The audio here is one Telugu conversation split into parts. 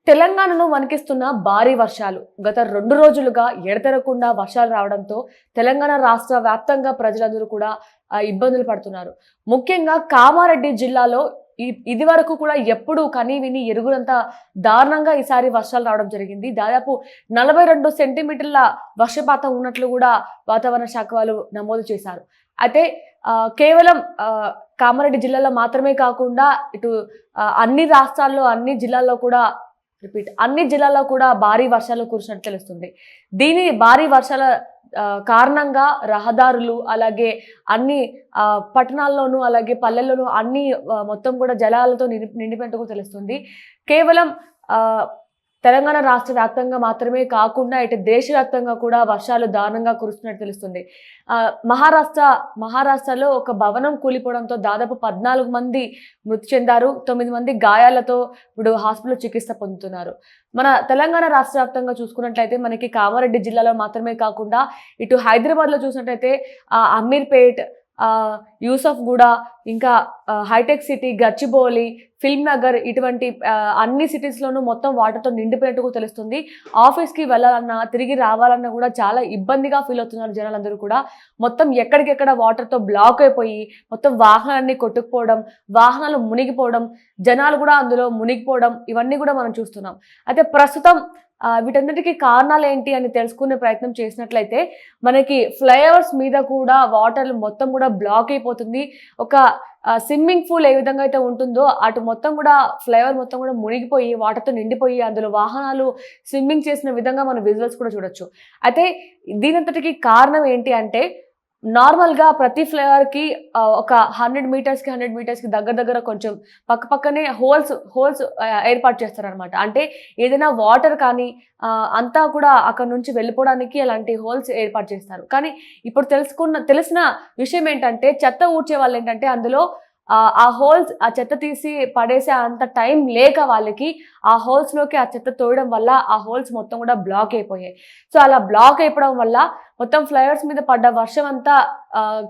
తెలంగాణను వణికిస్తున్న భారీ వర్షాలు గత 2 రోజులుగా ఎడతెరకుండా వర్షాలు రావడంతో తెలంగాణ రాష్ట్ర వ్యాప్తంగా ప్రజలందరూ కూడా ఇబ్బందులు పడుతున్నారు. ముఖ్యంగా కామారెడ్డి జిల్లాలో ఇది వరకు కూడా ఎప్పుడు కనీవిని ఎరుగునంత దారుణంగా ఈసారి వర్షాలు రావడం జరిగింది. దాదాపు 42 సెంటీమీటర్ల వర్షపాతం ఉన్నట్లు కూడా వాతావరణ శాఖ వాళ్ళు నమోదు చేశారు. అయితే కేవలం కామారెడ్డి జిల్లాలో మాత్రమే కాకుండా ఇటు అన్ని రాష్ట్రాల్లో అన్ని జిల్లాల్లో కూడా భారీ వర్షాలు కురిసినట్టు తెలుస్తుంది. దీని భారీ వర్షాల కారణంగా రహదారులు అలాగే అన్ని పట్టణాల్లోనూ అలాగే పల్లెల్లోనూ అన్ని మొత్తం కూడా జలాలతో నిండిపోయినట్టు తెలుస్తుంది. కేవలం తెలంగాణ రాష్ట్ర వ్యాప్తంగా మాత్రమే కాకుండా ఇటు దేశవ్యాప్తంగా కూడా వర్షాలు దారుణంగా కురుస్తున్నట్టు తెలుస్తుంది. మహారాష్ట్రలో ఒక భవనం కూలిపోవడంతో దాదాపు 14 మంది మృతి చెందారు. 9 మంది గాయాలతో ఇప్పుడు హాస్పిటల్లో చికిత్స పొందుతున్నారు. మన తెలంగాణ రాష్ట్ర వ్యాప్తంగా చూసుకున్నట్లయితే మనకి కామారెడ్డి జిల్లాలో మాత్రమే కాకుండా ఇటు హైదరాబాద్లో చూసినట్లయితే అమీర్పేట్, యూసఫ్ గూడ, ఇంకా హైటెక్ సిటీ, గచ్చిబౌలి, ఫిల్మ్ నగర్ ఇటువంటి అన్ని సిటీస్లోనూ మొత్తం వాటర్తో నిండిపోయినట్టు తెలుస్తుంది. ఆఫీస్కి వెళ్ళాలన్నా తిరిగి రావాలన్నా కూడా చాలా ఇబ్బందిగా ఫీల్ అవుతున్నారు జనాలందరూ కూడా. మొత్తం ఎక్కడికెక్కడ వాటర్తో బ్లాక్ అయిపోయి మొత్తం వాహనాలన్నీ కొట్టుకుపోవడం, వాహనాలు మునిగిపోవడం, జనాలు కూడా అందులో మునిగిపోవడం ఇవన్నీ కూడా మనం చూస్తున్నాం. అయితే ప్రస్తుతం వీటన్నిటికీ కారణాలు ఏంటి అని తెలుసుకునే ప్రయత్నం చేసినట్లయితే మనకి ఫ్లైఓవర్స్ మీద కూడా వాటర్ మొత్తం కూడా బ్లాక్ అయిపోతుంది. ఒక స్విమ్మింగ్ పూల్ ఏ విధంగా అయితే ఉంటుందో అటు మొత్తం కూడా ఫ్లైఓవర్ మొత్తం కూడా మునిగిపోయి వాటర్తో నిండిపోయి అందులో వాహనాలు స్విమ్మింగ్ చేసిన విధంగా మనం విజువల్స్ కూడా చూడొచ్చు. అయితే దీనంతటికి కారణం ఏంటి అంటే నార్మల్గా ప్రతి ఫ్లైఓవర్కి ఒక 100 మీటర్స్కి దగ్గర కొంచెం పక్కనే హోల్స్ ఏర్పాటు చేస్తారనమాట. అంటే ఏదైనా వాటర్ కానీ అంతా కూడా అక్కడ నుంచి వెళ్ళిపోవడానికి అలాంటి హోల్స్ ఏర్పాటు చేస్తారు. కానీ ఇప్పుడు తెలిసిన విషయం ఏంటంటే చెత్త ఊడ్చే వాళ్ళు ఏంటంటే అందులో ఆ చెత్త తీసి పడేసే అంత టైం లేక వాళ్ళకి ఆ హోల్స్లోకి ఆ చెత్త తోయడం వల్ల ఆ హోల్స్ మొత్తం కూడా బ్లాక్ అయిపోయాయి. సో అలా బ్లాక్ అయిపోవడం వల్ల మొత్తం ఫ్లైఓవర్స్ మీద పడ్డ వర్షం అంతా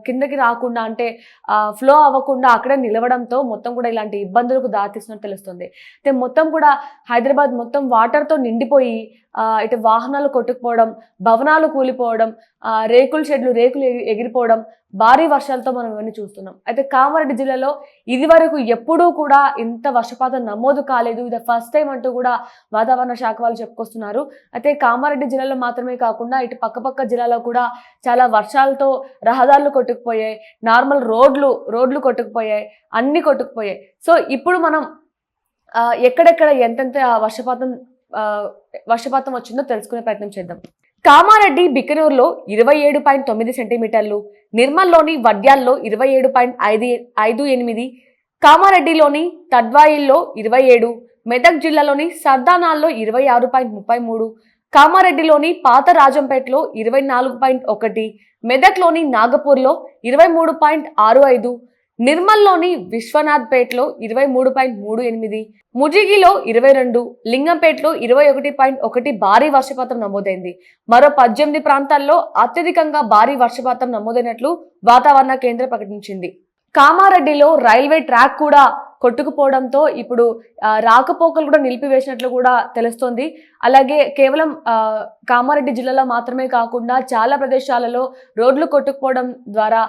కిందకి రాకుండా అంటే ఫ్లో అవ్వకుండా అక్కడే నిలవడంతో మొత్తం కూడా ఇలాంటి ఇబ్బందులకు దారితీస్తున్నట్టు తెలుస్తుంది. అయితే మొత్తం కూడా హైదరాబాద్ మొత్తం వాటర్తో నిండిపోయి ఇటు వాహనాలు కొట్టుకుపోవడం, భవనాలు కూలిపోవడం, రేకులు ఎగిరిపోవడం, భారీ వర్షాలతో మనం ఇవన్నీ చూస్తున్నాం. అయితే కామారెడ్డి జిల్లాలో ఇది వరకు ఎప్పుడూ కూడా ఇంత వర్షపాతం నమోదు కాలేదు. ఇది ఫస్ట్ టైం అంటూ కూడా వాతావరణ శాఖ వాళ్ళు చెప్పుకొస్తున్నారు. అయితే కామారెడ్డి జిల్లాలో మాత్రమే కాకుండా ఇటు పక్క జిల్లాలో కూడా చాలా వర్షాలతో రహదారులు కొట్టుకుపోయాయి, నార్మల్ రోడ్లు కొట్టుకుపోయాయి, అన్ని కొట్టుకుపోయాయి. సో ఇప్పుడు మనం ఎక్కడెక్కడ ఎంతెంత వర్షపాతం వచ్చిందో తెలుసుకునే ప్రయత్నం చేద్దాం. కామారెడ్డి బికనూరులో 27.9 సెంటీమీటర్లు, నిర్మల్లోని వడ్యాల్లో 27.58, కామారెడ్డిలోని తడ్వాయిల్లో 27, మెదక్ జిల్లాలోని సర్దానాల్లో 26.33, కామారెడ్డిలోని పాత రాజంపేటలో 24.1, మెదక్లోని నాగపూర్లో 23.65, నిర్మల్లోని విశ్వనాథ్పేటలో 23.38, ముజిగిలో 22, లింగంపేటలో 21.1 భారీ వర్షపాతం నమోదైంది. మరో 18 ప్రాంతాల్లో అత్యధికంగా భారీ వర్షపాతం నమోదైనట్లు వాతావరణ కేంద్రం ప్రకటించింది. కామారెడ్డిలో రైల్వే ట్రాక్ కూడా కొట్టుకుపోవడంతో ఇప్పుడు రాకపోకలు కూడా నిలిపివేసినట్లు కూడా తెలుస్తోంది. అలాగే కేవలం కామారెడ్డి జిల్లాలో మాత్రమే కాకుండా చాలా ప్రదేశాలలో రోడ్లు కొట్టుకుపోవడం ద్వారా